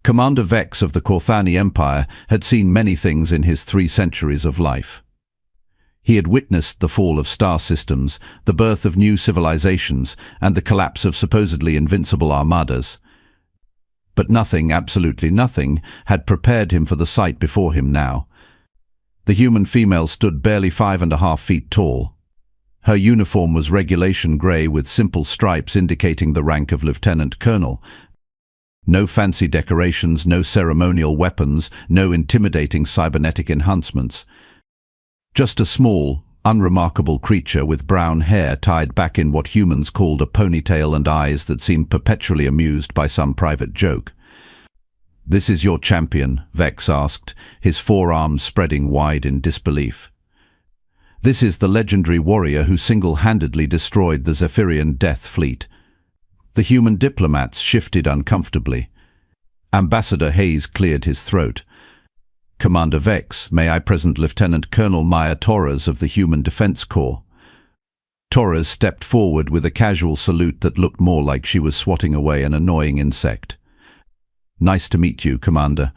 Commander Vex of the Corthani Empire had seen many things in his 3 centuries of life. He had witnessed the fall of star systems, the birth of new civilizations, and the collapse of supposedly invincible armadas. But nothing, absolutely nothing, had prepared him for the sight before him now. The human female stood barely 5.5 feet tall. Her uniform was regulation grey with simple stripes indicating the rank of lieutenant colonel. No fancy decorations, no ceremonial weapons, no intimidating cybernetic enhancements. Just a small, unremarkable creature with brown hair tied back in what humans called a ponytail and eyes that seemed perpetually amused by some private joke. "This is your champion?" Vex asked, his forearms spreading wide in disbelief. "This is the legendary warrior who single-handedly destroyed the Zephyrian death fleet." The human diplomats shifted uncomfortably. Ambassador Hayes cleared his throat. "Commander Vex, may I present Lieutenant Colonel Maya Torres of the Human Defense Corps?" Torres stepped forward with a casual salute that looked more like she was swatting away an annoying insect. "Nice to meet you, Commander.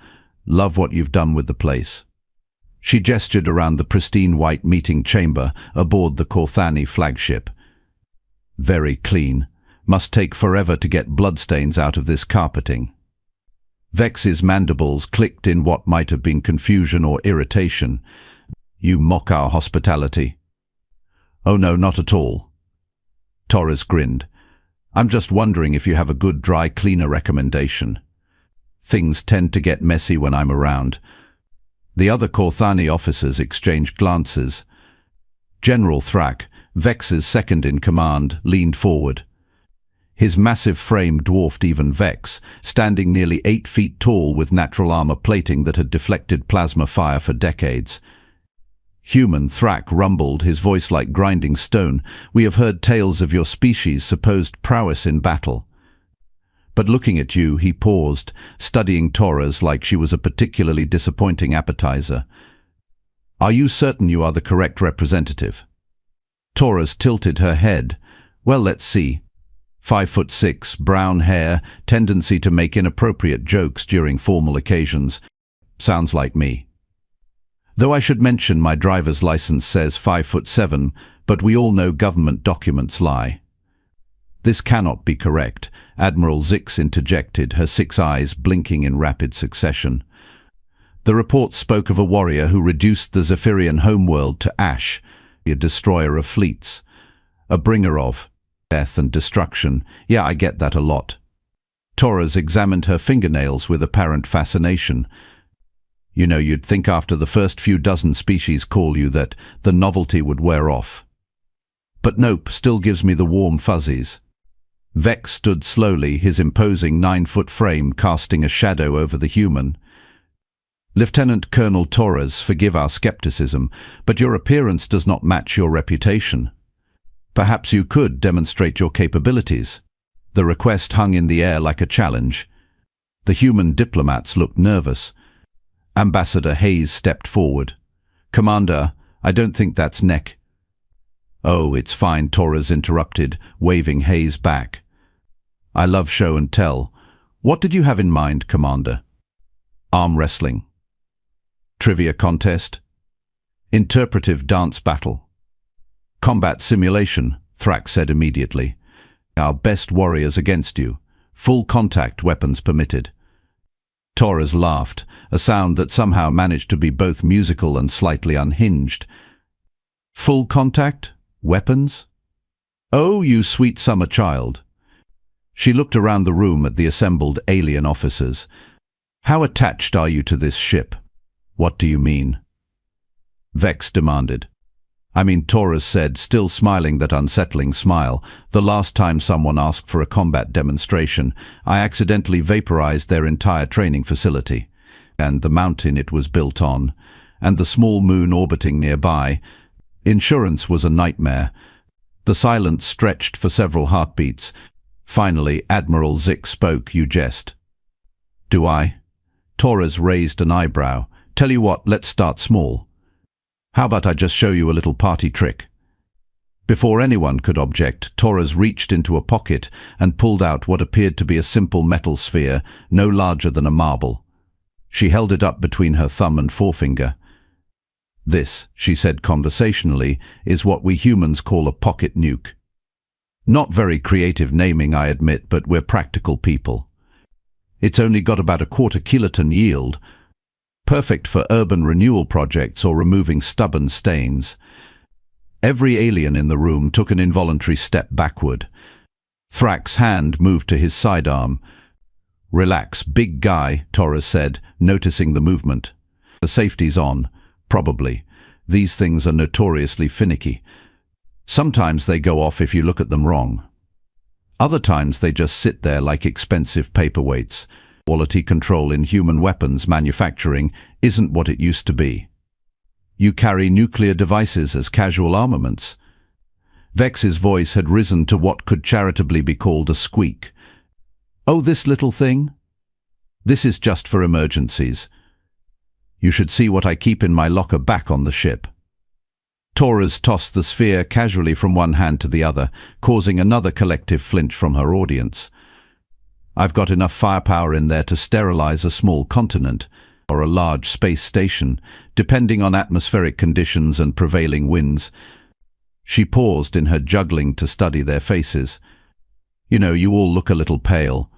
Love what you've done with the place." She gestured around the pristine white meeting chamber aboard the Corthani flagship. "Very clean. Must take forever to get bloodstains out of this carpeting." Vex's mandibles clicked in what might have been confusion or irritation. "You mock our hospitality." "Oh no, not at all." Torres grinned. "I'm just wondering if you have a good dry cleaner recommendation. Things tend to get messy when I'm around." The other Corthani officers exchanged glances. General Thrak, Vex's second-in-command, leaned forward. His massive frame dwarfed even Vex, standing nearly 8 feet tall with natural armor plating that had deflected plasma fire for decades. "Human," Thrak rumbled, his voice like grinding stone, "we have heard tales of your species' supposed prowess in battle." But looking at you, he paused, studying Torres like she was a particularly disappointing appetizer. "Are you certain you are the correct representative?" Torres tilted her head. "Well, let's see. 5'6", brown hair, tendency to make inappropriate jokes during formal occasions. Sounds like me. Though I should mention my driver's license says 5'7", but we all know government documents lie." "This cannot be correct," Admiral Zix interjected, her 6 eyes blinking in rapid succession. "The report spoke of a warrior who reduced the Zephyrian homeworld to ash, a destroyer of fleets, a bringer of death and destruction. Yeah, I get that a lot." Torres examined her fingernails with apparent fascination. "You know, you'd think after the first few dozen species call you that the novelty would wear off. But nope, still gives me the warm fuzzies." Vex stood slowly, his imposing 9-foot frame casting a shadow over the human. "Lieutenant Colonel Torres, forgive our skepticism, but your appearance does not match your reputation. Perhaps you could demonstrate your capabilities." The request hung in the air like a challenge. The human diplomats looked nervous. Ambassador Hayes stepped forward. "Commander, I don't think that's neck." "Oh, it's fine," Torres interrupted, waving Hayes back. "I love show and tell. What did you have in mind, Commander?" "Arm wrestling." "Trivia contest?" "Interpretive dance battle." "Combat simulation," Thrak said immediately. "Our best warriors against you. Full contact, weapons permitted." Torres laughed, a sound that somehow managed to be both musical and slightly unhinged. "Full contact? Weapons? Oh, you sweet summer child." She looked around the room at the assembled alien officers. "How attached are you to this ship?" "What do you mean?" Vex demanded. "I mean," Torres said, still smiling that unsettling smile, "the last time someone asked for a combat demonstration, I accidentally vaporized their entire training facility. And the mountain it was built on, and the small moon orbiting nearby. Insurance was a nightmare." The silence stretched for several heartbeats. Finally, Admiral Zix spoke. "You jest." "Do I?" Torres raised an eyebrow. "Tell you what, let's start small. How about I just show you a little party trick?" Before anyone could object, Torres reached into a pocket and pulled out what appeared to be a simple metal sphere, no larger than a marble. She held it up between her thumb and forefinger. "This," she said conversationally, "is what we humans call a pocket nuke." Not very creative naming, I admit, but we're practical people. It's only got about a quarter kiloton yield, perfect for urban renewal projects or removing stubborn stains. Every alien in the room took an involuntary step backward. Thrak's hand moved to his sidearm. "Relax, big guy," Torres said, noticing the movement. "The safety's on, probably. These things are notoriously finicky. Sometimes they go off if you look at them wrong. Other times they just sit there like expensive paperweights. Quality control in human weapons manufacturing isn't what it used to be. You carry nuclear devices as casual armaments." Vex's voice had risen to what could charitably be called a squeak. "Oh, this little thing? This is just for emergencies. You should see what I keep in my locker back on the ship." Torres tossed the sphere casually from one hand to the other, causing another collective flinch from her audience. "I've got enough firepower in there to sterilize a small continent, or a large space station, depending on atmospheric conditions and prevailing winds." She paused in her juggling to study their faces. "You know, you all look a little pale.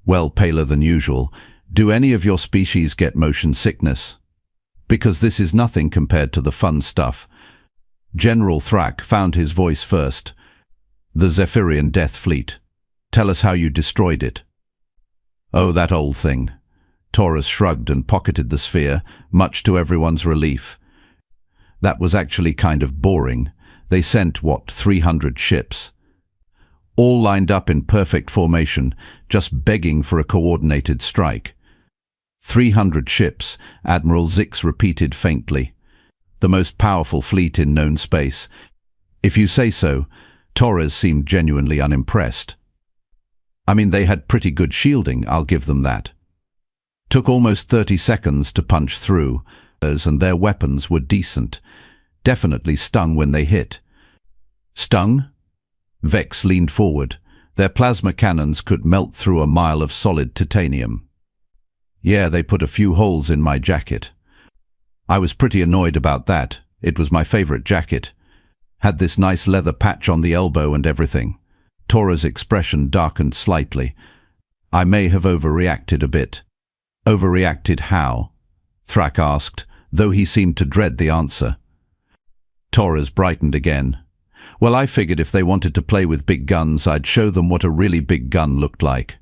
Well, paler than usual. Do any of your species get motion sickness? Because this is nothing compared to the fun stuff." General Thrak found his voice first. "The Zephyrian Death Fleet. Tell us how you destroyed it." "Oh, that old thing." Torres shrugged and pocketed the sphere, much to everyone's relief. "That was actually kind of boring. They sent, 300 ships? All lined up in perfect formation, just begging for a coordinated strike." 300 ships, Admiral Zix repeated faintly. "The most powerful fleet in known space." "If you say so." Torres seemed genuinely unimpressed. "I mean, they had pretty good shielding, I'll give them that. Took almost 30 seconds to punch through, and their weapons were decent. Definitely stung when they hit." "Stung?" Vex leaned forward. "Their plasma cannons could melt through a mile of solid titanium." "Yeah, they put a few holes in my jacket. I was pretty annoyed about that. It was my favorite jacket. Had this nice leather patch on the elbow and everything." Torres' expression darkened slightly. "I may have overreacted a bit." "Overreacted how?" Thrak asked, though he seemed to dread the answer. Torres brightened again. "Well, I figured if they wanted to play with big guns, I'd show them what a really big gun looked like.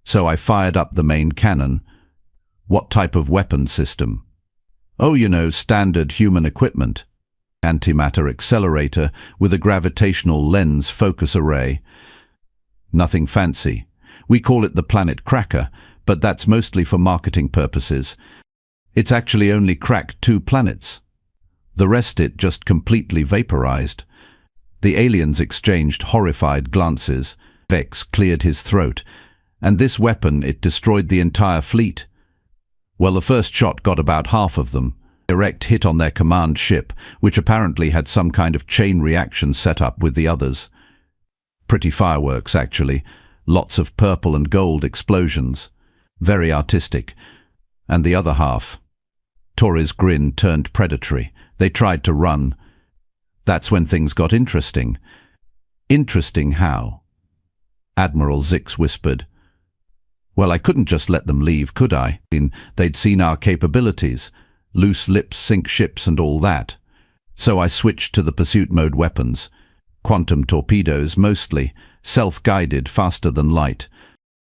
So I fired up the main cannon." "What type of weapon system?" "Oh, you know, standard human equipment. Antimatter accelerator with a gravitational lens focus array. Nothing fancy. We call it the Planet Cracker, but that's mostly for marketing purposes. It's actually only cracked 2 planets. The rest it just completely vaporized." The aliens exchanged horrified glances. Vex cleared his throat. "And this weapon, it destroyed the entire fleet?" "Well, the first shot got about half of them. Direct hit on their command ship, which apparently had some kind of chain reaction set up with the others. Pretty fireworks, actually. Lots of purple and gold explosions. Very artistic. And the other half." Torres' grin turned predatory. "They tried to run. That's when things got interesting." "Interesting how?" Admiral Zix whispered. "Well, I couldn't just let them leave, could I? They'd seen our capabilities. Loose lips sink ships and all that. So I switched to the pursuit mode weapons. Quantum torpedoes mostly, self-guided, faster than light.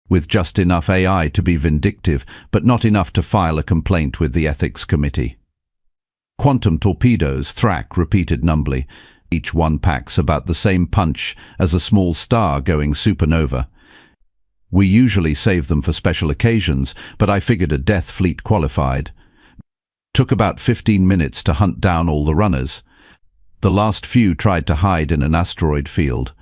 With just enough AI to be vindictive, but not enough to file a complaint with the ethics committee." "Quantum torpedoes," Thrak repeated numbly. "Each one packs about the same punch as a small star going supernova. We usually save them for special occasions, but I figured a death fleet qualified. Took about 15 minutes to hunt down all the runners. The last few tried to hide in an asteroid field,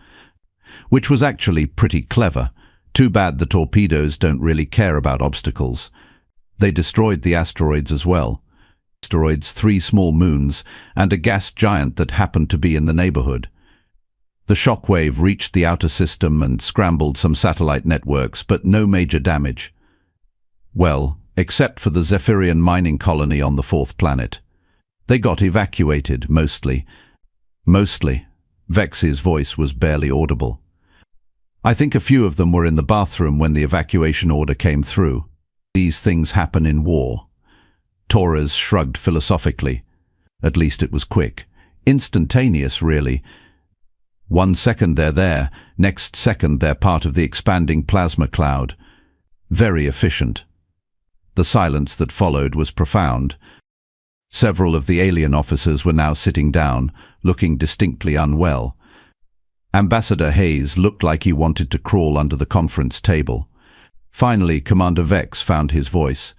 which was actually pretty clever. Too bad the torpedoes don't really care about obstacles. They destroyed the asteroids as well. asteroids, 3 small moons, and a gas giant that happened to be in the neighborhood. The shockwave reached the outer system and scrambled some satellite networks, but no major damage. Well, except for the Zephyrian mining colony on the 4th planet. They got evacuated, mostly. Mostly. Vex's voice was barely audible. I think a few of them were in the bathroom when the evacuation order came through. These things happen in war. Torres shrugged philosophically. At least it was quick. Instantaneous, really. 1 second they're there, next second they're part of the expanding plasma cloud. Very efficient. The silence that followed was profound. Several of the alien officers were now sitting down, looking distinctly unwell. Ambassador Hayes looked like he wanted to crawl under the conference table. Finally, Commander Vex found his voice.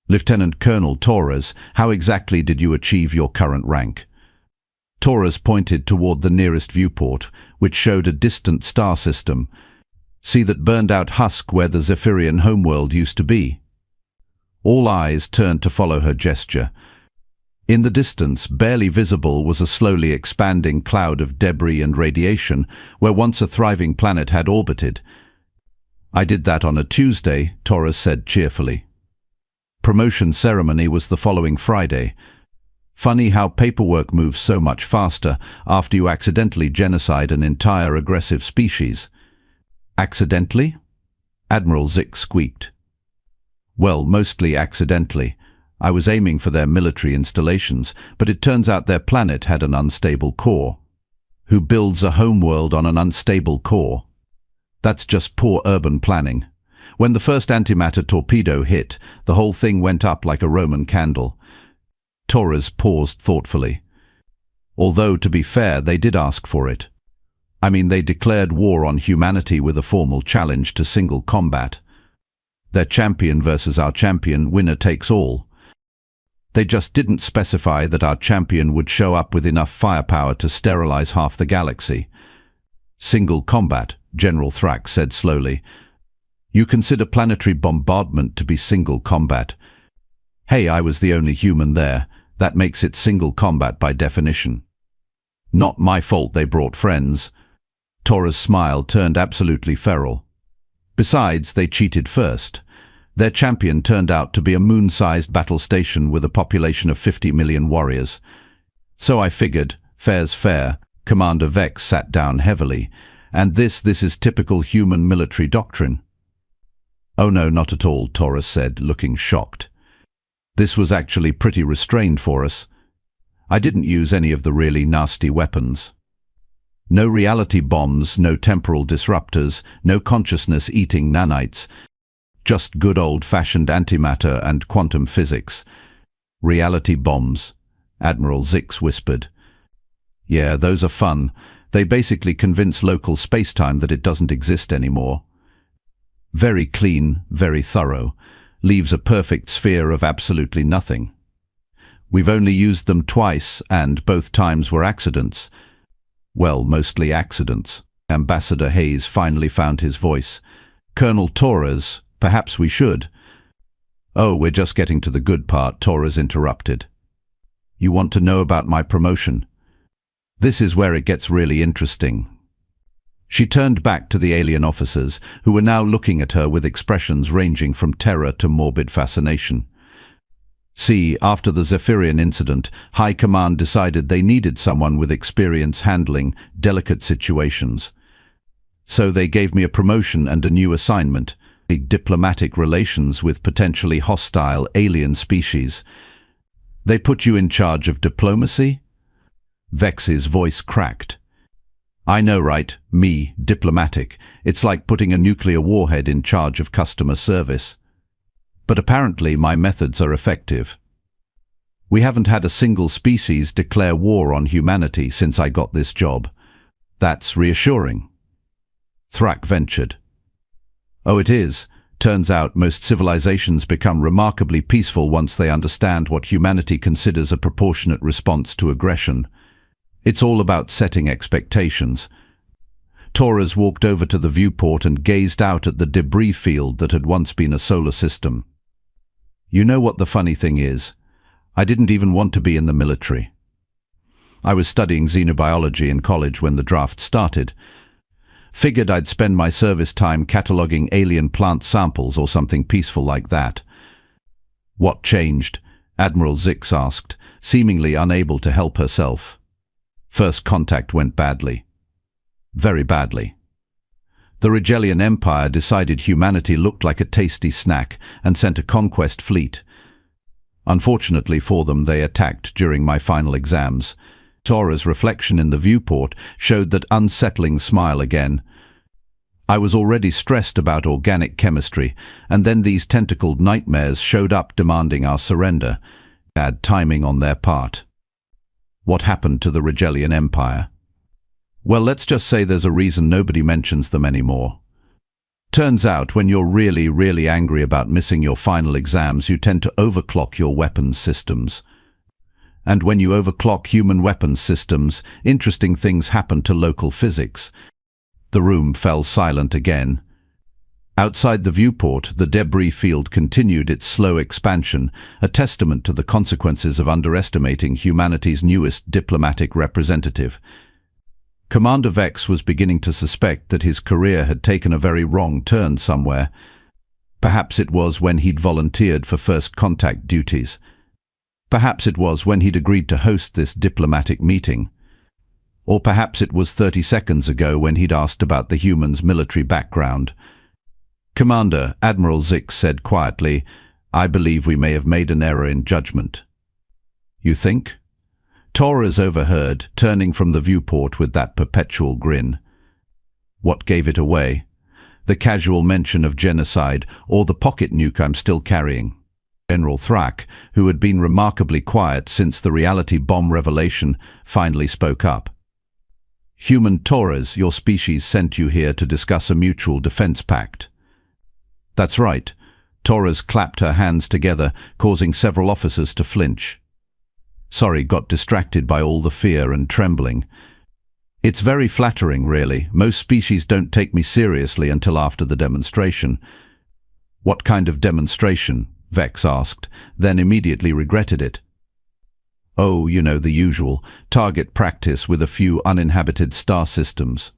"Lieutenant Colonel Torres, how exactly did you achieve your current rank?" Torres pointed toward the nearest viewport, which showed a distant star system. "See that burned-out husk where the Zephyrian homeworld used to be?" All eyes turned to follow her gesture. In the distance, barely visible, was a slowly expanding cloud of debris and radiation, where once a thriving planet had orbited. "I did that on a Tuesday," Torres said cheerfully. Promotion ceremony was the following Friday. Funny how paperwork moves so much faster after you accidentally genocide an entire aggressive species. Accidentally? Admiral Zik squeaked. Well, mostly accidentally. I was aiming for their military installations, but it turns out their planet had an unstable core. Who builds a homeworld on an unstable core? That's just poor urban planning. When the first antimatter torpedo hit, the whole thing went up like a Roman candle. Torres paused thoughtfully. Although, to be fair, they did ask for it. I mean, they declared war on humanity with a formal challenge to single combat. Their champion versus our champion, winner takes all. They just didn't specify that our champion would show up with enough firepower to sterilize half the galaxy. Single combat, General Thrax said slowly. You consider planetary bombardment to be single combat. Hey, I was the only human there. That makes it single combat by definition. Not my fault they brought friends. Torres' smile turned absolutely feral. Besides, they cheated first. Their champion turned out to be a moon-sized battle station with a population of 50 million warriors. So I figured, fair's fair. Commander Vex sat down heavily. And this is typical human military doctrine. Oh no, not at all, Torres said, looking shocked. This was actually pretty restrained for us. I didn't use any of the really nasty weapons. No reality bombs, no temporal disruptors, no consciousness-eating nanites. Just good old-fashioned antimatter and quantum physics. Reality bombs, Admiral Zix whispered. Yeah, those are fun. They basically convince local space-time that it doesn't exist anymore. Very clean, very thorough. Leaves a perfect sphere of absolutely nothing. We've only used them twice, and both times were accidents. Well, mostly accidents. Ambassador Hayes finally found his voice. Colonel Torres, perhaps we should. Oh, we're just getting to the good part, Torres interrupted. You want to know about my promotion? This is where it gets really interesting. She turned back to the alien officers, who were now looking at her with expressions ranging from terror to morbid fascination. See, after the Zephyrian incident, High Command decided they needed someone with experience handling delicate situations. So they gave me a promotion and a new assignment, diplomatic relations with potentially hostile alien species. They put you in charge of diplomacy? Vex's voice cracked. I know, right? Me, diplomatic. It's like putting a nuclear warhead in charge of customer service. But apparently my methods are effective. We haven't had a single species declare war on humanity since I got this job. That's reassuring. Thrak ventured. Oh, it is. Turns out most civilizations become remarkably peaceful once they understand what humanity considers a proportionate response to aggression. It's all about setting expectations. Torres walked over to the viewport and gazed out at the debris field that had once been a solar system. You know what the funny thing is? I didn't even want to be in the military. I was studying xenobiology in college when the draft started. Figured I'd spend my service time cataloging alien plant samples or something peaceful like that. What changed? Admiral Zix asked, seemingly unable to help herself. First contact went badly. Very badly. The Rigelian Empire decided humanity looked like a tasty snack and sent a conquest fleet. Unfortunately for them, they attacked during my final exams. Tora's reflection in the viewport showed that unsettling smile again. I was already stressed about organic chemistry, and then these tentacled nightmares showed up demanding our surrender. Bad timing on their part. What happened to the Rigelian Empire? Well, let's just say there's a reason nobody mentions them anymore. Turns out, when you're really angry about missing your final exams, you tend to overclock your weapons systems. And when you overclock human weapons systems, interesting things happen to local physics. The room fell silent again. Outside the viewport, the debris field continued its slow expansion, a testament to the consequences of underestimating humanity's newest diplomatic representative. Commander Vex was beginning to suspect that his career had taken a very wrong turn somewhere. Perhaps it was when he'd volunteered for first contact duties. Perhaps it was when he'd agreed to host this diplomatic meeting. Or perhaps it was 30 seconds ago when he'd asked about the human's military background. Commander, Admiral Zix said quietly, "I believe we may have made an error in judgment." "You think?" Torres overheard, turning from the viewport with that perpetual grin. What gave it away? The casual mention of genocide, or the pocket nuke I'm still carrying? General Thrak, who had been remarkably quiet since the reality bomb revelation, finally spoke up. "Human Torres, your species sent you here to discuss a mutual defense pact." "That's right." Torres clapped her hands together, causing several officers to flinch. "Sorry, got distracted by all the fear and trembling. It's very flattering, really. Most species don't take me seriously until after the demonstration." "What kind of demonstration?" Vex asked, then immediately regretted it. "Oh, you know, the usual. Target practice with a few uninhabited star systems.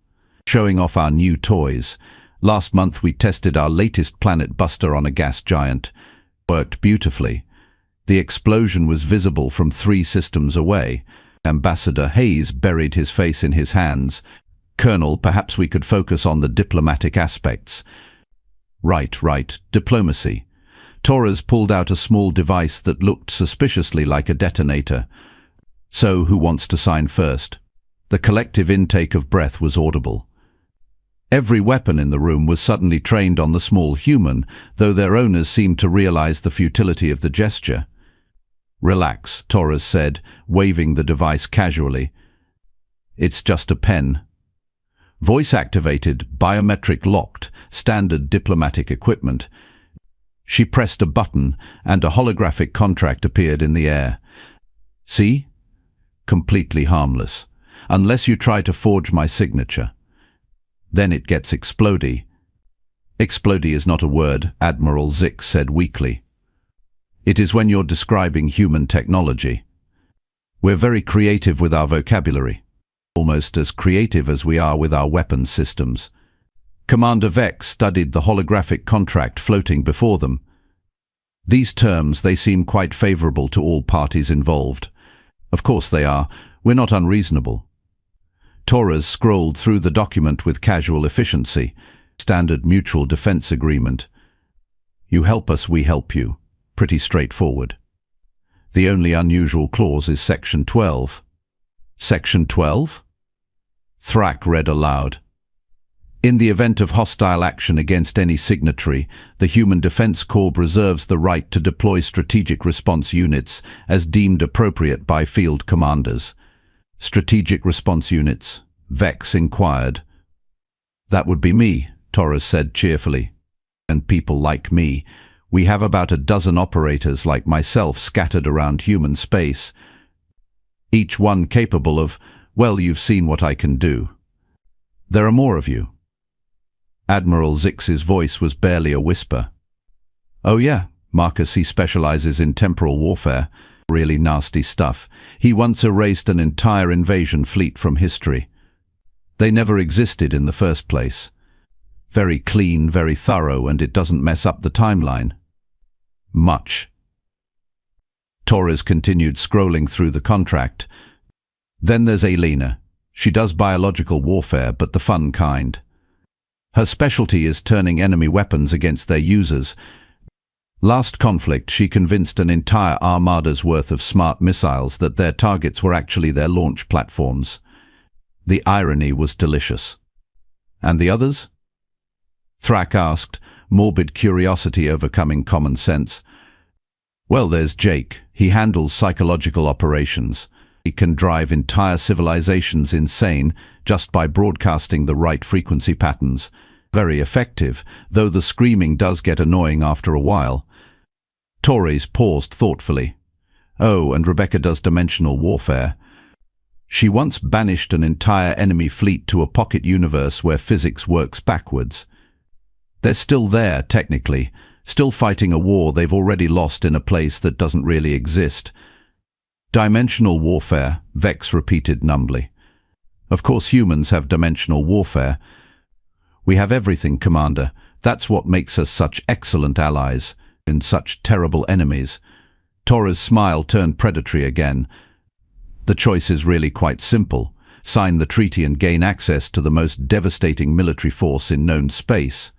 Showing off our new toys. Last month we tested our latest planet buster on a gas giant. Worked beautifully. The explosion was visible from 3 systems away. Ambassador Hayes buried his face in his hands. "Colonel, perhaps we could focus on the diplomatic aspects." Right. Diplomacy." Torres pulled out a small device that looked suspiciously like a detonator. "So, who wants to sign first?" The collective intake of breath was audible. Every weapon in the room was suddenly trained on the small human, though their owners seemed to realize the futility of the gesture. "Relax," Torres said, waving the device casually. "It's just a pen." Voice-activated, biometric locked, standard diplomatic equipment. She pressed a button, and a holographic contract appeared in the air. "See? Completely harmless. Unless you try to forge my signature. Then it gets explodey." "Explodey is not a word," Admiral Zix said weakly. "It is when you're describing human technology. We're very creative with our vocabulary. Almost as creative as we are with our weapons systems." Commander Vex studied the holographic contract floating before them. "These terms, they seem quite favorable to all parties involved." "Of course they are. We're not unreasonable." Torres scrolled through the document with casual efficiency. Standard mutual defense agreement. "You help us, we help you." Pretty straightforward. The only unusual clause is Section 12. Section 12? Thrak read aloud. "In the event of hostile action against any signatory, the Human Defense Corps reserves the right to deploy strategic response units as deemed appropriate by field commanders." "Strategic response units?" Vex inquired. "That would be me," Torres said cheerfully. "And people like me. We have about a dozen operators like myself scattered around human space. Each one capable of, well, you've seen what I can do. There are more of you." Admiral Zix's voice was barely a whisper. "Oh yeah, Marcus, he specializes in temporal warfare. Really nasty stuff. He once erased an entire invasion fleet from history. They never existed in the first place. Very clean, very thorough, and it doesn't mess up the timeline. Much. Torres continued scrolling through the contract. Then there's Elena. She does biological warfare, but the fun kind. Her specialty is turning enemy weapons against their users. Last conflict, she convinced an entire armada's worth of smart missiles that their targets were actually their launch platforms. The irony was delicious. And the others? Thrak asked, morbid curiosity overcoming common sense. Well, there's Jake. He handles psychological operations. He can drive entire civilizations insane just by broadcasting the right frequency patterns. Very effective, though the screaming does get annoying after a while. Torres paused thoughtfully. Oh, and Rebecca does dimensional warfare. She once banished an entire enemy fleet to a pocket universe where physics works backwards. They're still there, technically, still fighting a war they've already lost in a place that doesn't really exist. Dimensional warfare, Vex repeated numbly. Of course humans have dimensional warfare. We have everything, Commander. That's what makes us such excellent allies and such terrible enemies. Torres' smile turned predatory again. The choice is really quite simple. Sign the treaty and gain access to the most devastating military force in known space.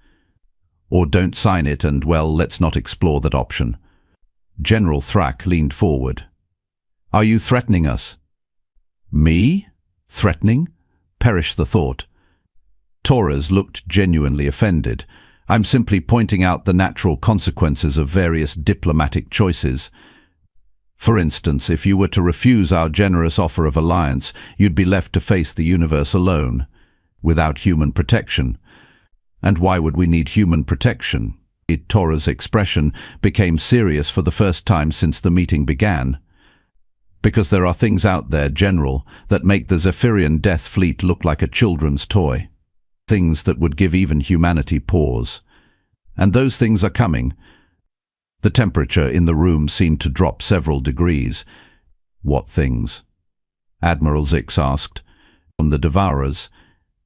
Or don't sign it and, well, let's not explore that option. General Thrak leaned forward. Are you threatening us? Me? Threatening? Perish the thought. Torres looked genuinely offended. I'm simply pointing out the natural consequences of various diplomatic choices. For instance, if you were to refuse our generous offer of alliance, you'd be left to face the universe alone, without human protection. And why would we need human protection? Torres' expression became serious for the first time since the meeting began. Because there are things out there, General, that make the Zephyrian Death Fleet look like a children's toy. Things that would give even humanity pause. And those things are coming. The temperature in the room seemed to drop several degrees. What things? Admiral Zix asked. On the Devourers,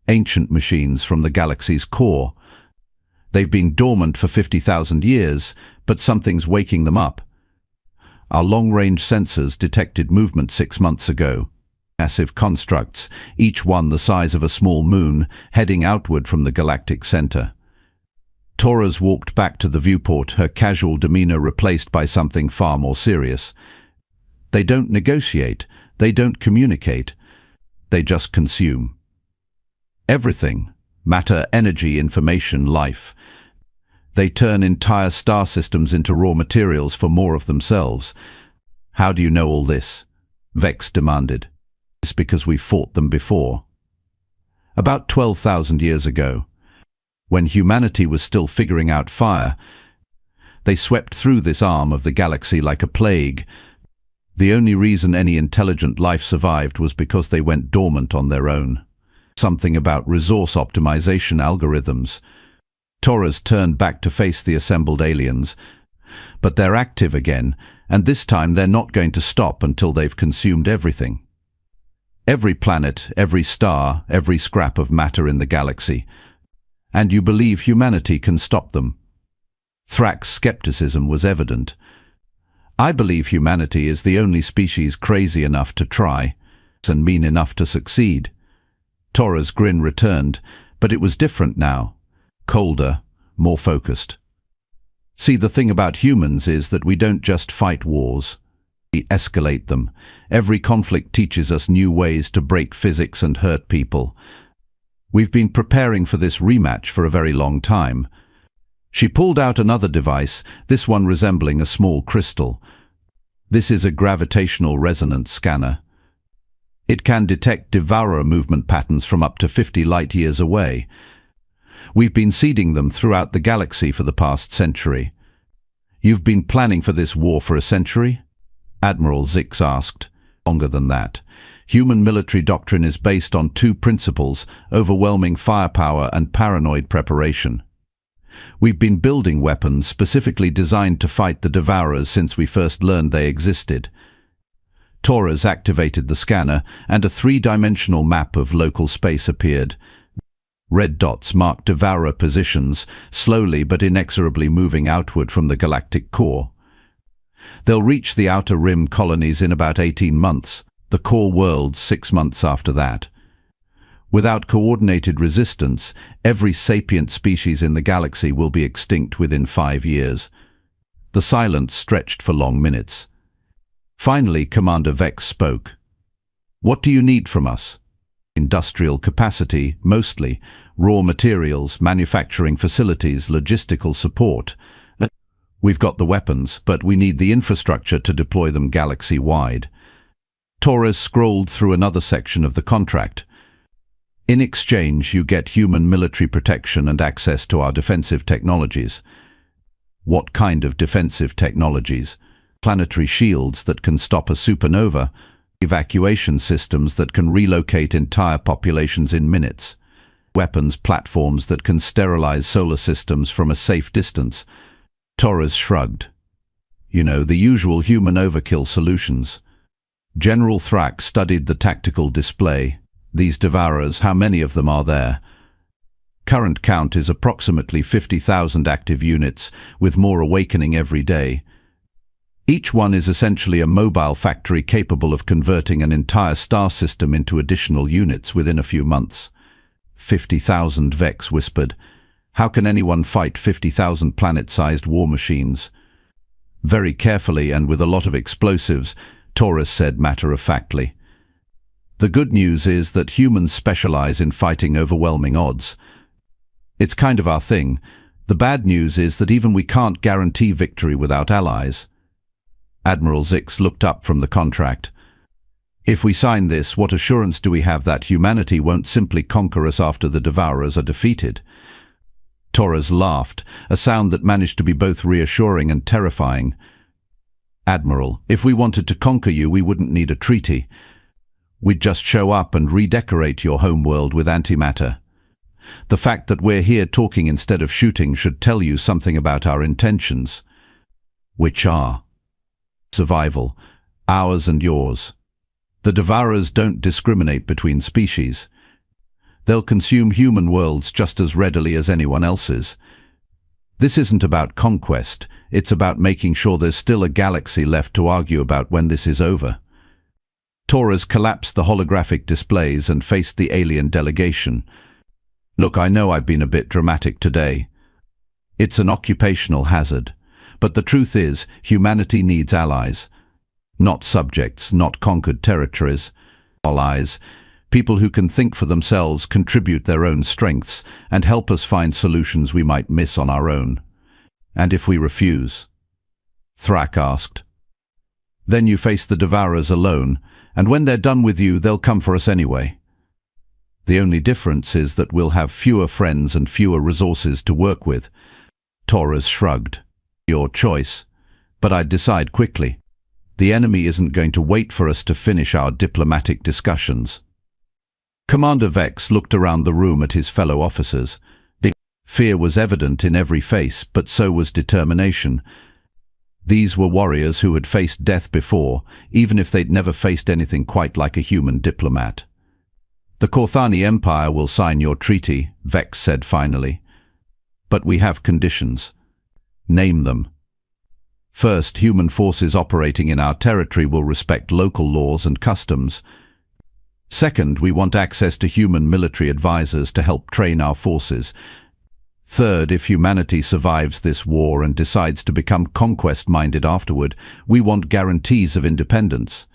ancient machines from the galaxy's core. They've been dormant for 50,000 years, but something's waking them up. Our long-range sensors detected movement 6 months ago. Massive constructs, each one the size of a small moon, heading outward from the galactic center. Torres walked back to the viewport, her casual demeanor replaced by something far more serious. They don't negotiate, they don't communicate, they just consume. Everything. Matter, energy, information, life. They turn entire star systems into raw materials for more of themselves. How do you know all this? Vex demanded. It's because we fought them before. About 12,000 years ago, when humanity was still figuring out fire, they swept through this arm of the galaxy like a plague. The only reason any intelligent life survived was because they went dormant on their own. Something about resource optimization algorithms. Torres turned back to face the assembled aliens. But they're active again, and this time they're not going to stop until they've consumed everything. Every planet, every star, every scrap of matter in the galaxy. And you believe humanity can stop them? Thrak's skepticism was evident. I believe humanity is the only species crazy enough to try, and mean enough to succeed. Torres' grin returned, but it was different now. Colder, more focused. See, the thing about humans is that we don't just fight wars. We escalate them. Every conflict teaches us new ways to break physics and hurt people. We've been preparing for this rematch for a very long time. She pulled out another device, this one resembling a small crystal. This is a gravitational resonance scanner. It can detect devourer movement patterns from up to 50 light-years away. We've been seeding them throughout the galaxy for the past century. You've been planning for this war for a century? Admiral Zix asked. Longer than that. Human military doctrine is based on two principles: overwhelming firepower and paranoid preparation. We've been building weapons specifically designed to fight the Devourers since we first learned they existed. Torres activated the scanner, and a three-dimensional map of local space appeared. Red dots marked devourer positions, slowly but inexorably moving outward from the galactic core. They'll reach the outer rim colonies in about 18 months, the core worlds 6 months after that. Without coordinated resistance, every sapient species in the galaxy will be extinct within 5 years. The silence stretched for long minutes. Finally, Commander Vex spoke. "What do you need from us?" "Industrial capacity, mostly. Raw materials, manufacturing facilities, logistical support. We've got the weapons, but we need the infrastructure to deploy them galaxy-wide." Torres scrolled through another section of the contract. "In exchange, you get human military protection and access to our defensive technologies." "What kind of defensive technologies?" "Planetary shields that can stop a supernova, evacuation systems that can relocate entire populations in minutes, weapons platforms that can sterilize solar systems from a safe distance." Torres shrugged. "You know, the usual human overkill solutions." General Thrak studied the tactical display. "These devourers, how many of them are there?" "Current count is approximately 50,000 active units, with more awakening every day. Each one is essentially a mobile factory capable of converting an entire star system into additional units within a few months." 50,000, Vex whispered. "How can anyone fight 50,000 planet-sized war machines?" "Very carefully and with a lot of explosives," Torres said matter-of-factly. "The good news is that humans specialize in fighting overwhelming odds. It's kind of our thing. The bad news is that even we can't guarantee victory without allies." Admiral Zix looked up from the contract. "If we sign this, what assurance do we have that humanity won't simply conquer us after the Devourers are defeated?" Torres laughed, a sound that managed to be both reassuring and terrifying. "Admiral, if we wanted to conquer you, we wouldn't need a treaty. We'd just show up and redecorate your homeworld with antimatter. The fact that we're here talking instead of shooting should tell you something about our intentions." "Which are?" "Survival, ours and yours. The Devourers don't discriminate between species. They'll consume human worlds just as readily as anyone else's. This isn't about conquest, it's about making sure there's still a galaxy left to argue about when this is over." Torres collapsed the holographic displays and faced the alien delegation. "Look, I know I've been a bit dramatic today. It's an occupational hazard. But the truth is, humanity needs allies. Not subjects, not conquered territories. Allies. People who can think for themselves, contribute their own strengths, and help us find solutions we might miss on our own." "And if we refuse?" Thrak asked. "Then you face the Devourers alone, and when they're done with you, they'll come for us anyway. The only difference is that we'll have fewer friends and fewer resources to work with." Torres shrugged. "Your choice, but I'd decide quickly. The enemy isn't going to wait for us to finish our diplomatic discussions." Commander Vex looked around the room at his fellow officers. Fear was evident in every face, but so was determination. These were warriors who had faced death before, even if they'd never faced anything quite like a human diplomat. "The Korthani Empire will sign your treaty," Vex said finally. "But we have conditions." "Name them." "First, human forces operating in our territory will respect local laws and customs. Second, we want access to human military advisors to help train our forces. Third, if humanity survives this war and decides to become conquest-minded afterward, we want guarantees of independence."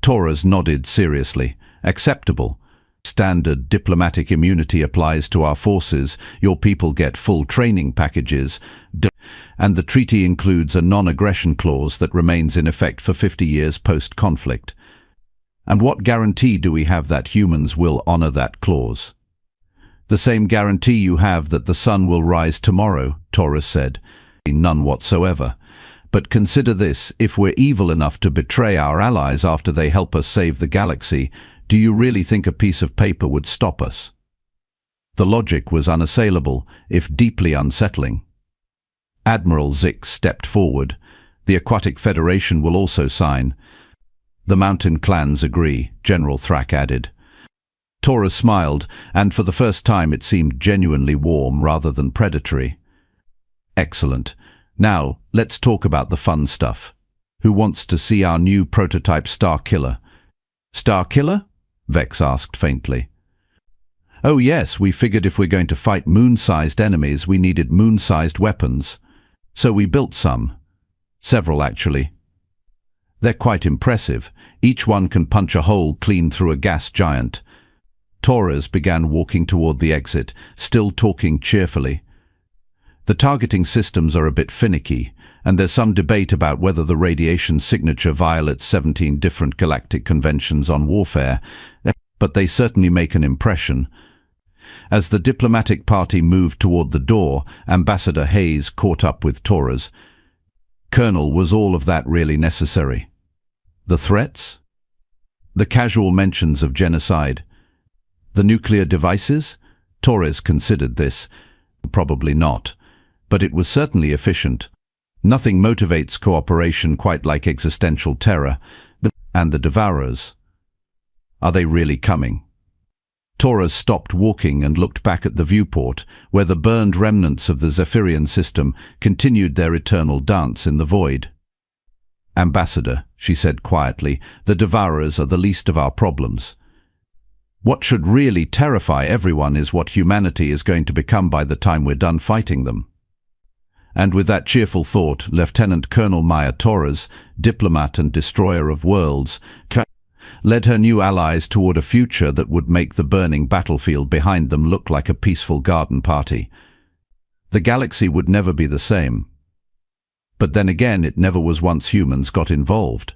Torres nodded seriously. "Acceptable. Standard diplomatic immunity applies to our forces, your people get full training packages, and the treaty includes a non-aggression clause that remains in effect for 50 years post-conflict. And what guarantee do we have that humans will honor that clause?" "The same guarantee you have that the sun will rise tomorrow," Torres said. "None whatsoever. But consider this, if we're evil enough to betray our allies after they help us save the galaxy, do you really think a piece of paper would stop us?" The logic was unassailable, if deeply unsettling. Admiral Zix stepped forward. "The Aquatic Federation will also sign." The mountain clans agree, General Thrak added. Taurus smiled, and for the first time it seemed genuinely warm rather than predatory. Excellent. Now, let's talk about the fun stuff. Who wants to see our new prototype Star Killer? Star Killer? Vex asked faintly. Oh yes, we figured if we're going to fight moon-sized enemies, we needed moon-sized weapons. So we built some. Several, actually. They're quite impressive. Each one can punch a hole clean through a gas giant. Torres began walking toward the exit, still talking cheerfully. The targeting systems are a bit finicky, and there's some debate about whether the radiation signature violates 17 different galactic conventions on warfare, but they certainly make an impression. As the diplomatic party moved toward the door, Ambassador Hayes caught up with Torres. Colonel, was all of that really necessary? The threats? The casual mentions of genocide? The nuclear devices? Torres considered this. Probably not. But it was certainly efficient. Nothing motivates cooperation quite like existential terror. And the Devourers. Are they really coming? Torres stopped walking and looked back at the viewport, where the burned remnants of the Zephyrian system continued their eternal dance in the void. Ambassador, she said quietly, the Devourers are the least of our problems. What should really terrify everyone is what humanity is going to become by the time we're done fighting them. And with that cheerful thought, Lieutenant Colonel Maya Torres, diplomat and destroyer of worlds, led her new allies toward a future that would make the burning battlefield behind them look like a peaceful garden party. The galaxy would never be the same. But then again, it never was once humans got involved.